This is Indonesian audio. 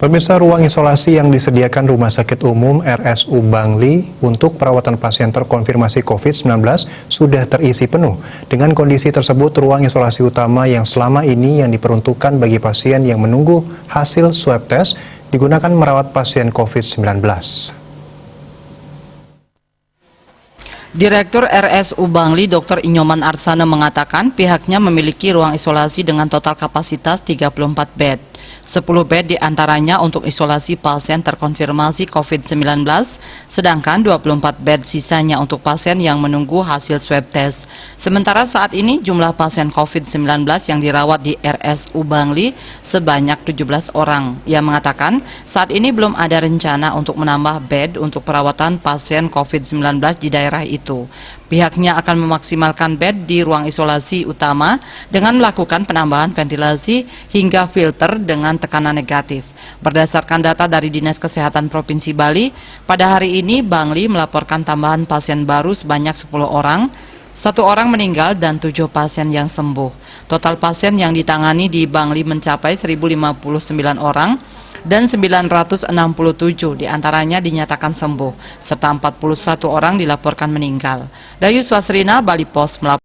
Pemirsa, ruang isolasi yang disediakan Rumah Sakit Umum RSU Bangli untuk perawatan pasien terkonfirmasi COVID-19 sudah terisi penuh. Dengan kondisi tersebut, ruang isolasi utama yang selama ini yang diperuntukkan bagi pasien yang menunggu hasil swab test digunakan merawat pasien COVID-19. Direktur RSU Bangli Dr. Inyoman Arsana mengatakan pihaknya memiliki ruang isolasi dengan total kapasitas 34 bed. 10 bed diantaranya untuk isolasi pasien terkonfirmasi COVID-19, sedangkan 24 bed sisanya untuk pasien yang menunggu hasil swab test. Sementara saat ini jumlah pasien COVID-19 yang dirawat di RSU Bangli sebanyak 17 orang. Ia mengatakan saat ini belum ada rencana untuk menambah bed untuk perawatan pasien COVID-19 di daerah itu. Pihaknya akan memaksimalkan bed di ruang isolasi utama dengan melakukan penambahan ventilasi hingga filter dengan tekanan negatif. Berdasarkan data dari Dinas Kesehatan Provinsi Bali, pada hari ini Bangli melaporkan tambahan pasien baru sebanyak 10 orang, 1 orang meninggal dan 7 pasien yang sembuh. Total pasien yang ditangani di Bangli mencapai 1.059 orang, dan 967 diantaranya dinyatakan sembuh, serta 41 orang dilaporkan meninggal. Dayu Swasrina, Bali Pos melaporkan.